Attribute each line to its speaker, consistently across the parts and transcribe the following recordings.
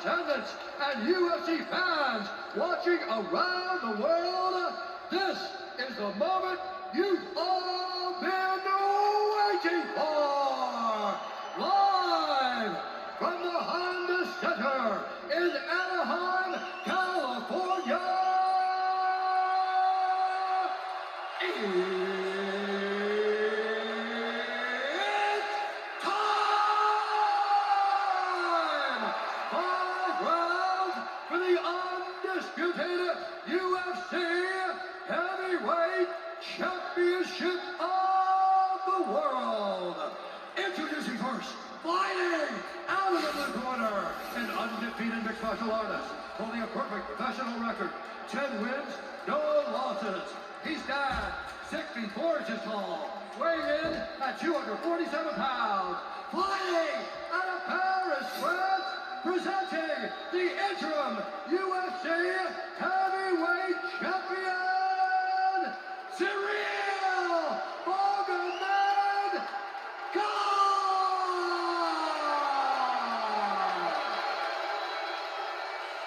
Speaker 1: attendants, and UFC fans watching around the world, this is the moment you've all been waiting for! Live from the Honda Center in Anaheim, California! It's time! 5 rounds for the undisputed UFC Heavyweight Championship of the world. Introducing first, fighting out of the blue corner, an undefeated mixed martial artist, holding a perfect professional record, 10 wins, no losses. He stands 6 feet 4 inches tall, weighing in at 247 pounds, fighting out of Paris, France, presenting the interim UFC Heavyweight Champion, Ciryl Magomedov!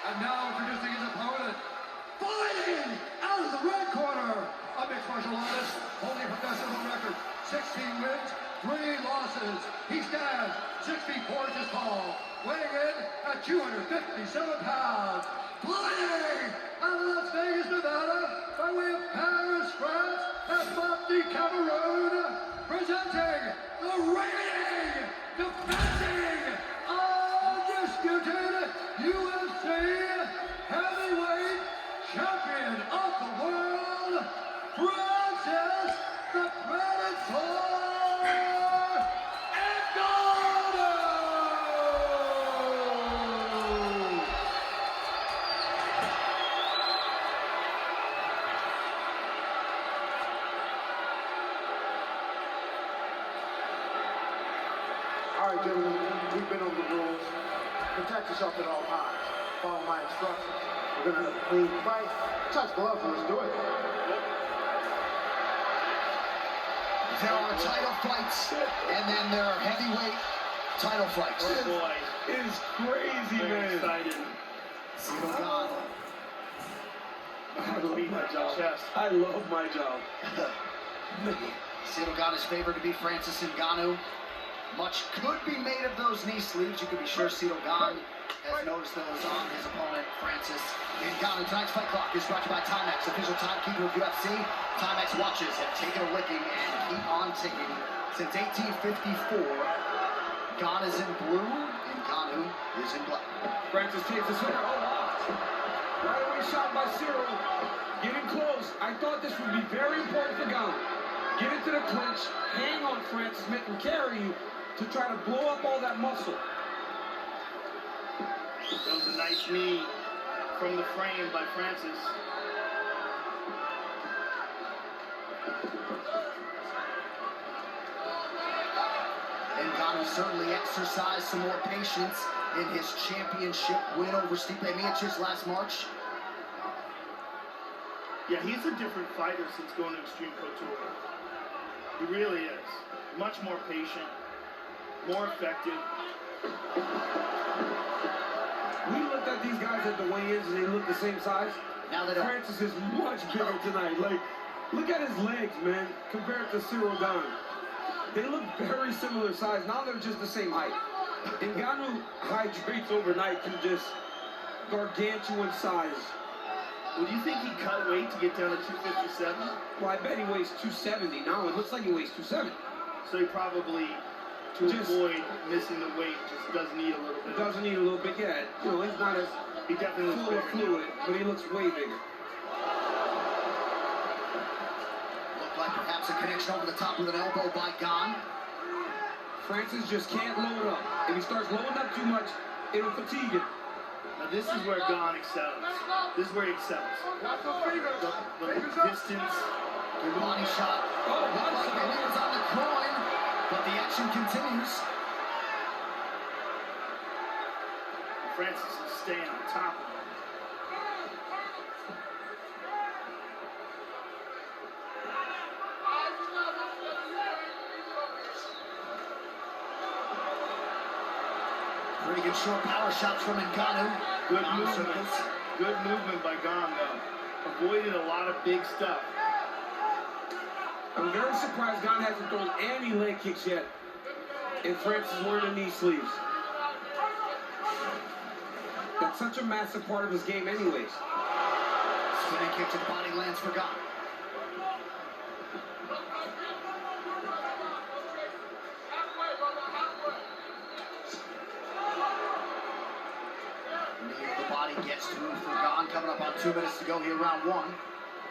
Speaker 1: And now introducing his opponent, fighting out of the red corner, a mixed martial artist holding a professional record, 16 wins, 3 losses. He stands 6 feet 4 inches tall, weighing in at 257 pounds, flying out of Las Vegas, Nevada, by way of Paris, France, and Monte, Cameroon, presenting the reigning, defending, undisputed UFC Heavyweight Champion of the world, Francis the Predator Ngannou!
Speaker 2: All right, gentlemen, we've been over the rules. Protect yourself at all times. Follow my instructions. We're gonna have a clean fight. Touch gloves and let's do it.
Speaker 3: There are title fights, and then there are heavyweight title fights.
Speaker 4: Oh boy,
Speaker 5: It is crazy,
Speaker 4: very
Speaker 5: man.
Speaker 4: excited.
Speaker 3: Ciryl Gane.
Speaker 5: I love
Speaker 4: Beat
Speaker 5: my
Speaker 4: my
Speaker 5: job.
Speaker 4: chest.
Speaker 5: I love my job.
Speaker 3: Ciryl Gane is favored to be Francis Ngannou. Much could be made of those knee sleeves. You can be sure Ciryl Gane has noticed those on his opponent, Francis Ngannou. Tonight's fight clock is brought to you by Timex, official timekeeper of UFC. Timex watches have taken a licking and keep on ticking. Since 1854, Gane is in blue, Ngannou is in black.
Speaker 5: Francis takes the swing. Oh, wow. Right away shot by Ciryl. Getting close. I thought this would be very important for Gane. Get into the clinch, hang on Francis, make him carry you to try to blow up all that muscle.
Speaker 4: That was a nice knee from the frame by Francis.
Speaker 3: Ngannou certainly exercised some more patience in his championship win over Stipe Miocic last March.
Speaker 4: Yeah, he's a different fighter since going to Extreme Couture. He really is. Much more patient, more effective.
Speaker 5: We looked at these guys at the weigh-ins and they look the same size.
Speaker 3: Now they don't.
Speaker 5: Francis is much bigger tonight. Like, look at his legs, man, compared to Ciryl Gane. They look very similar size. Now they're just the same height. Ngannou hydrates overnight to just gargantuan size.
Speaker 4: Well, do you think he cut weight to get down to 257?
Speaker 5: Well, I bet he weighs 270 now. It looks like he weighs 270.
Speaker 4: So he probably, to
Speaker 5: Just-
Speaker 4: avoid missing the weight, just does need a little bit.
Speaker 5: Doesn't need a little bit, yeah. You know, he's not as
Speaker 4: He definitely looks
Speaker 5: full of
Speaker 4: bigger.
Speaker 5: fluid, but he looks way bigger.
Speaker 3: Looked like perhaps a connection over the top with an elbow by Gane.
Speaker 5: Francis just can't load up. If he starts loading up too much, it'll fatigue him.
Speaker 4: Now this is where Gane excels. This is where he excels. The distance.
Speaker 3: Good body shot.
Speaker 5: Oh,
Speaker 3: Looked like maybe it's on the groin, but the action continues.
Speaker 4: Francis is staying on top of him.
Speaker 3: Pretty good short power shots from Ngannou.
Speaker 4: Good
Speaker 3: Gane
Speaker 4: movement.
Speaker 3: circles.
Speaker 4: Good movement by Gane, though. Avoided a lot of big stuff.
Speaker 5: I'm very surprised Gane hasn't thrown any leg kicks yet. And Francis wearing the knee sleeves. That's such a massive part of his game anyways.
Speaker 3: Spinning kick to the body lands for Gane. Knee of the body gets through for Gane. Coming up on 2 minutes to go here, round one.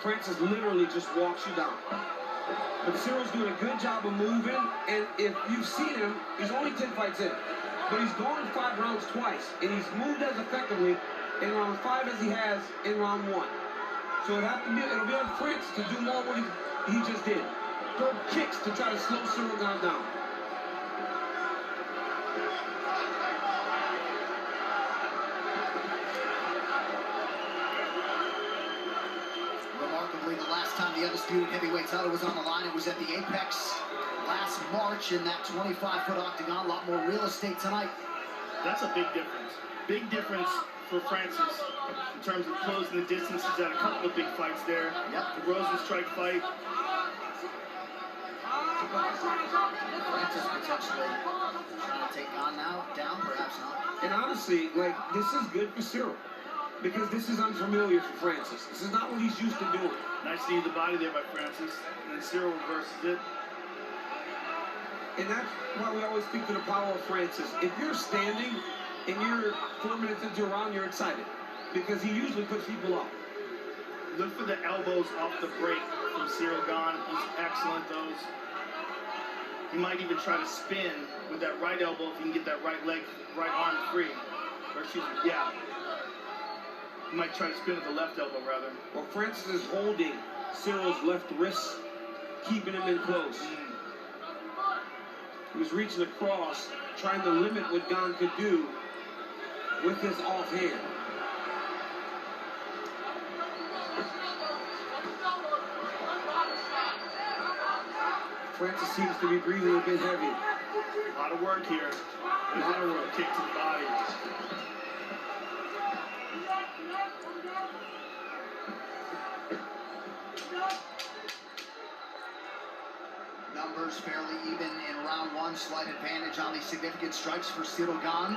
Speaker 5: Francis literally just walks you down. But Cyril's doing a good job of moving, and if you've seen him, he's only 10 fights in. But he's gone 5 rounds twice, and he's moved as effectively in round 5 as he has in round 1. So it'll be on Francis to do more what he just did. Throw kicks to try to slow Cyril Gane down.
Speaker 3: Remarkably, the last time the undisputed heavyweight title was on the line, it was at the Apex last March in that 25-foot octagon. A lot more real estate tonight.
Speaker 4: That's a big difference. Big difference for Francis in terms of closing the distance. He's had a couple of big fights there.
Speaker 3: Yep.
Speaker 4: The Rosenstrike fight.
Speaker 3: Francis potentially trying to take Gane now, down, perhaps not.
Speaker 5: And honestly, like, this is good for Cyril. Because this is unfamiliar for Francis. This is not what he's used to doing.
Speaker 4: Nice knee to the body there by Francis. And then Cyril reverses it.
Speaker 5: And that's why we always speak to the power of Francis. If you're standing and you're 4 minutes into a round, you're excited. Because he usually puts people up.
Speaker 4: Look for the elbows off the break from Cyril Gane. He's excellent, those. He might even try to spin with that right elbow if he can get that right arm free. Or excuse me, yeah. He might try to spin with the left elbow, rather.
Speaker 5: Well, Francis is holding Cyril's left wrist, keeping him in close. He was reaching across, trying to limit what Gane could do with his offhand. Francis seems to be breathing a bit heavy.
Speaker 4: A lot of work here. A lot of work. Kick to the body.
Speaker 3: Numbers fairly even in round one. Slight advantage on the significant strikes for Cyril Gane.